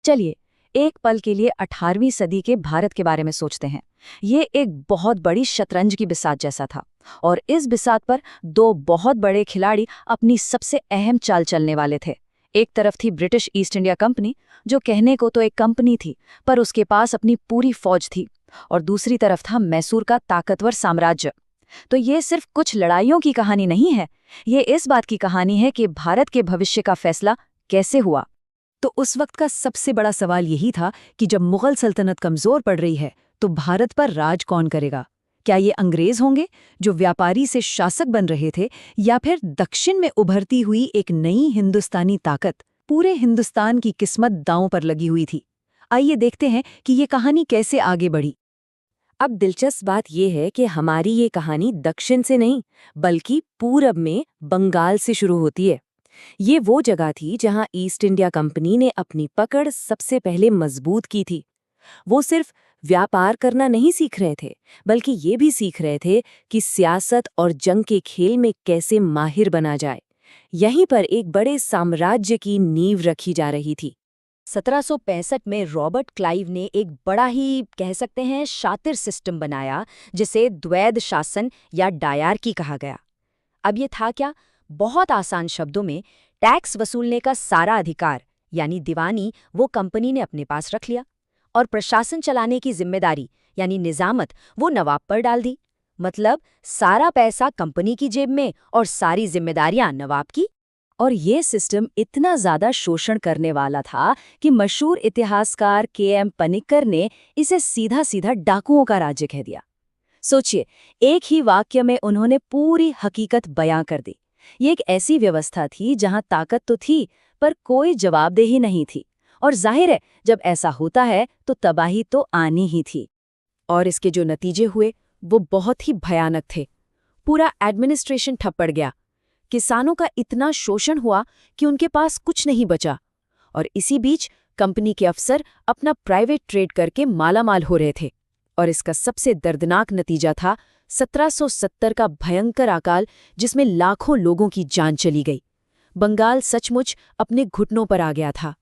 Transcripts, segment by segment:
चलिए एक पल के लिए 18वीं सदी के भारत के बारे में सोचते हैं। ये एक बहुत बड़ी शतरंज की बिसात जैसा था और इस बिसात पर दो बहुत बड़े खिलाड़ी अपनी सबसे अहम चाल चलने वाले थे। एक तरफ थी ब्रिटिश ईस्ट इंडिया कंपनी, जो कहने को तो एक कंपनी थी पर उसके पास अपनी पूरी फौज थी, और दूसरी तरफ था मैसूर का ताकतवर साम्राज्य। तो ये सिर्फ कुछ लड़ाइयों की कहानी नहीं है, ये इस बात की कहानी है कि भारत के भविष्य का फैसला कैसे हुआ। तो उस वक्त का सबसे बड़ा सवाल यही था कि जब मुगल सल्तनत कमजोर पड़ रही है तो भारत पर राज कौन करेगा। क्या ये अंग्रेज होंगे जो व्यापारी से शासक बन रहे थे, या फिर दक्षिण में उभरती हुई एक नई हिंदुस्तानी ताकत। पूरे हिंदुस्तान की किस्मत दांव पर लगी हुई थी। आइए देखते हैं कि ये कहानी कैसे आगे बढ़ी। अब दिलचस्प बात यह है कि हमारी ये कहानी दक्षिण से नहीं बल्कि पूरब में बंगाल से शुरू होती है। ये वो जगह थी जहां ईस्ट इंडिया कंपनी ने अपनी पकड़ सबसे पहले मजबूत की थी। वो सिर्फ व्यापार करना नहीं सीख रहे थे, बल्कि ये भी सीख रहे थे कि सियासत और जंग के खेल में कैसे माहिर बना जाए। यहीं पर एक बड़े साम्राज्य की नींव रखी जा रही थी। 1765 में रॉबर्ट क्लाइव ने एक बड़ा ही कह सकते हैं शातिर सिस्टम बनाया, जिसे द्वैध शासन या डायार्की कहा गया। अब ये था क्या? बहुत आसान शब्दों में, टैक्स वसूलने का सारा अधिकार यानी दीवानी वो कंपनी ने अपने पास रख लिया, और प्रशासन चलाने की जिम्मेदारी यानी निजामत वो नवाब पर डाल दी। मतलब सारा पैसा कंपनी की जेब में और सारी जिम्मेदारियां नवाब की। और ये सिस्टम इतना ज्यादा शोषण करने वाला था कि मशहूर इतिहासकार के.एम. पनिक्कर ने इसे सीधा सीधा डाकुओं का राज्य कह दिया। सोचिए, एक ही वाक्य में उन्होंने पूरी हकीकत बयां कर दी। ये एक ऐसी व्यवस्था थी जहां ताकत तो थी पर कोई जवाबदेही नहीं थी, और जाहिर है जब ऐसा होता है तो तबाही तो आनी ही थी। और इसके जो नतीजे हुए वो बहुत ही भयानक थे। पूरा एडमिनिस्ट्रेशन ठप पड़ गया, किसानों का इतना शोषण हुआ कि उनके पास कुछ नहीं बचा, और इसी बीच कंपनी के अफसर अपना प्राइवेट ट्रेड करके मालामाल हो रहे थे। और इसका सबसे दर्दनाक नतीजा था 1770 का भयंकर अकाल, जिसमें लाखों लोगों की जान चली गई। बंगाल सचमुच अपने घुटनों पर आ गया था।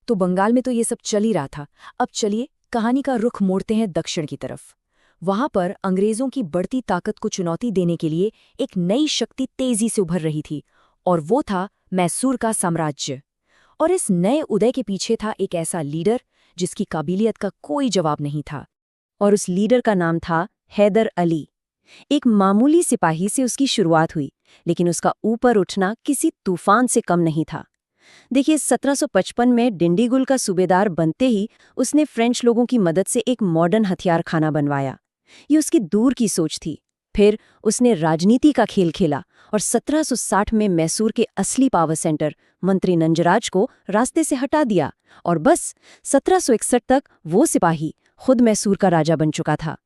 तो बंगाल में तो ये सब चल ही रहा था। अब चलिए कहानी का रुख मोड़ते हैं दक्षिण की तरफ। वहां पर अंग्रेजों की बढ़ती ताकत को चुनौती देने के लिए एक नई शक्ति तेजी से उभर रही थी, और वो था मैसूर का साम्राज्य। और इस नए उदय के पीछे था एक ऐसा लीडर जिसकी काबिलियत का कोई जवाब नहीं था, और उस लीडर का नाम था हैदर अली। एक मामूली सिपाही से उसकी शुरुआत हुई, लेकिन उसका ऊपर उठना किसी तूफान से कम नहीं था। देखिए, 1755 में डिंडीगुल का सूबेदार बनते ही उसने फ्रेंच लोगों की मदद से एक मॉडर्न हथियार खाना बनवाया। ये उसकी दूर की सोच थी। फिर उसने राजनीति का खेल खेला और 1760 में मैसूर के असली पावर सेंटर मंत्री नंजराज को रास्ते से हटा दिया, और बस 1761 तक वो सिपाही खुद मैसूर का राजा बन चुका था।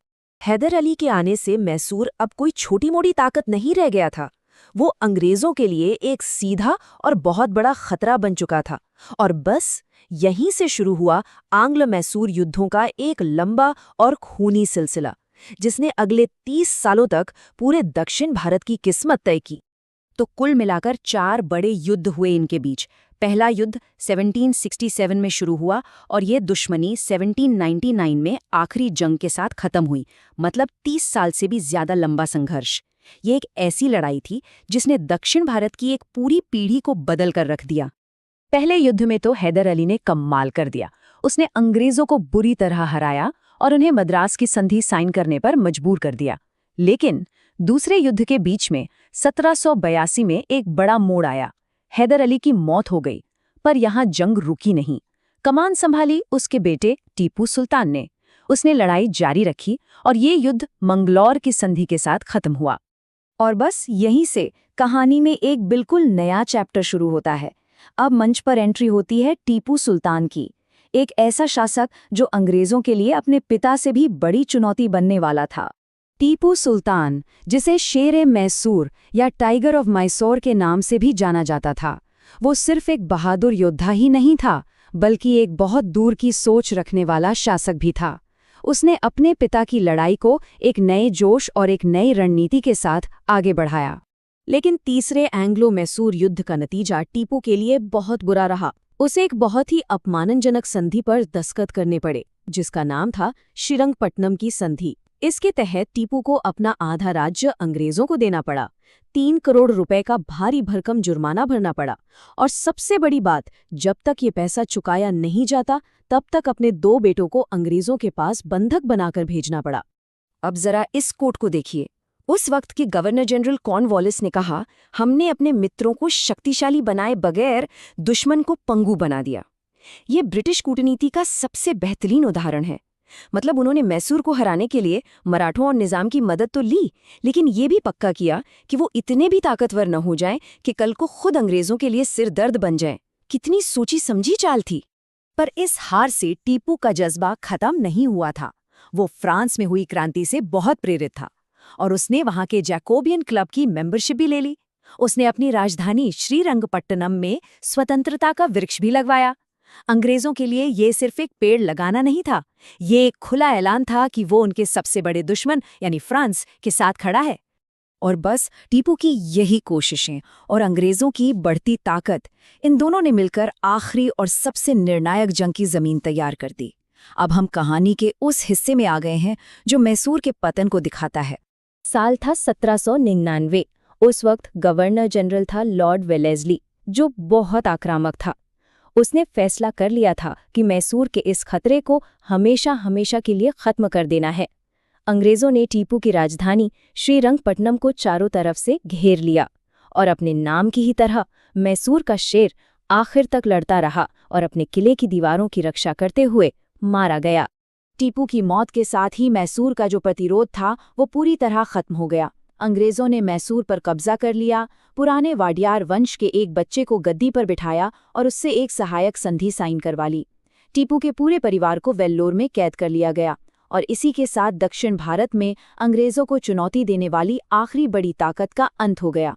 हैदर अली के आने से मैसूर अब कोई छोटी मोटी ताकत नहीं रह गया था। वो अंग्रेजों के लिए एक सीधा और बहुत बड़ा खतरा बन चुका था। और बस यहीं से शुरू हुआ आंग्ल मैसूर युद्धों का एक लंबा और खूनी सिलसिला, जिसने अगले 30 सालों तक पूरे दक्षिण भारत की किस्मत तय की। तो कुल मिलाकर 4 बड़े युद्ध हुए इनके बीच। पहला युद्ध 1767 में शुरू हुआ और ये दुश्मनी 1799 में आखिरी जंग के साथ खत्म हुई। मतलब 30 साल से भी ज्यादा लंबा संघर्ष। ये एक ऐसी लड़ाई थी जिसने दक्षिण भारत की एक पूरी पीढ़ी को बदल कर रख दिया। पहले युद्ध में तो हैदर अली ने कमाल कर दिया। उसने अंग्रेजों को बुरी तरह हराया और उन्हें मद्रास की संधि साइन करने पर मजबूर कर दिया। लेकिन दूसरे युद्ध के बीच में 1782 में एक बड़ा मोड़ आया। हैदर अली की मौत हो गई, पर यहाँ जंग रुकी नहीं। कमान संभाली उसके बेटे टीपू सुल्तान ने। उसने लड़ाई जारी रखी और ये युद्ध मंगलौर की संधि के साथ खत्म हुआ। और बस यहीं से कहानी में एक बिल्कुल नया चैप्टर शुरू होता है। अब मंच पर एंट्री होती है टीपू सुल्तान की, एक ऐसा शासक जो अंग्रेजों के लिए अपने पिता से भी बड़ी चुनौती बनने वाला था। टीपू सुल्तान, जिसे शेर मैसूर या टाइगर ऑफ मैसूर के नाम से भी जाना जाता था, वो सिर्फ एक बहादुर योद्धा ही नहीं था, बल्कि एक बहुत दूर की सोच रखने वाला शासक भी था। उसने अपने पिता की लड़ाई को एक नए जोश और एक नई रणनीति के साथ आगे बढ़ाया। लेकिन तीसरे एंग्लो मैसूर युद्ध का नतीजा टीपू के लिए बहुत बुरा रहा। उसे एक बहुत ही अपमानजनक संधि पर दस्तखत करने पड़े, जिसका नाम था श्रीरंगपट्टनम की संधि। इसके तहत टीपू को अपना आधा राज्य अंग्रेजों को देना पड़ा, 3 करोड़ रुपए का भारी भरकम जुर्माना भरना पड़ा, और सबसे बड़ी बात, जब तक ये पैसा चुकाया नहीं जाता तब तक अपने 2 बेटों को अंग्रेजों के पास बंधक बनाकर भेजना पड़ा। अब जरा इस कोट को देखिए। उस वक्त के गवर्नर जनरल कॉर्नवालिस ने कहा, हमने अपने मित्रों को शक्तिशाली बनाए बगैर दुश्मन को पंगु बना दिया। ये ब्रिटिश कूटनीति का सबसे बेहतरीन उदाहरण है। मतलब उन्होंने मैसूर को हराने के लिए मराठों और निजाम की मदद तो ली, लेकिन ये भी पक्का किया कि वो इतने भी ताकतवर न हो जाएं कि कल को खुद अंग्रेजों के लिए सिर दर्द बन जाएं। कितनी सोची समझी चाल थी। पर इस हार से टीपू का जज्बा खत्म नहीं हुआ था। वो फ्रांस में हुई क्रांति से बहुत प्रेरित था और उसने वहां के जैकोबियन क्लब की मेंबरशिप भी ले ली। उसने अपनी राजधानी श्रीरंगपट्टनम में स्वतंत्रता का वृक्ष भी लगवाया। अंग्रेजों के लिए ये सिर्फ एक पेड़ लगाना नहीं था, ये एक खुला ऐलान था कि वो उनके सबसे बड़े दुश्मन यानी फ्रांस के साथ खड़ा है। और बस टीपू की यही कोशिशें और अंग्रेजों की बढ़ती ताकत, इन दोनों ने मिलकर आखिरी और सबसे निर्णायक जंग की जमीन तैयार कर दी। अब हम कहानी के उस हिस्से में आ गए हैं जो मैसूर के पतन को दिखाता है। साल था 1799। उस वक्त गवर्नर जनरल था लॉर्ड वेलेस्ली, जो बहुत आक्रामक था। उसने फैसला कर लिया था कि मैसूर के इस खतरे को हमेशा हमेशा के लिए खत्म कर देना है। अंग्रेजों ने टीपू की राजधानी श्रीरंगपट्टनम को चारों तरफ से घेर लिया और अपने नाम की ही तरह मैसूर का शेर आखिर तक लड़ता रहा और अपने किले की दीवारों की रक्षा करते हुए मारा गया। टीपू की मौत के साथ ही मैसूर का जो प्रतिरोध था वो पूरी तरह खत्म हो गया। अंग्रेजों ने मैसूर पर कब्जा कर लिया, पुराने वाडियार वंश के एक बच्चे को गद्दी पर बिठाया और उससे एक सहायक संधि साइन करवा ली। टीपू के पूरे परिवार को वेल्लोर में कैद कर लिया गया और इसी के साथ दक्षिण भारत में अंग्रेजों को चुनौती देने वाली आखिरी बड़ी ताकत का अंत हो गया।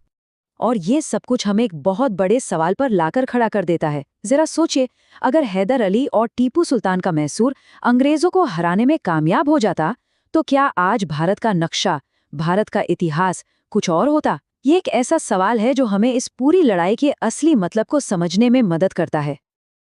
और ये सब कुछ हमें एक बहुत बड़े सवाल पर लाकर खड़ा कर देता है। जरा सोचिए, अगर हैदर अली और टीपू सुल्तान का मैसूर अंग्रेजों को हराने में कामयाब हो जाता, तो क्या आज भारत का नक्शा, भारत का इतिहास कुछ और होता? ये एक ऐसा सवाल है जो हमें इस पूरी लड़ाई के असली मतलब को समझने में मदद करता है।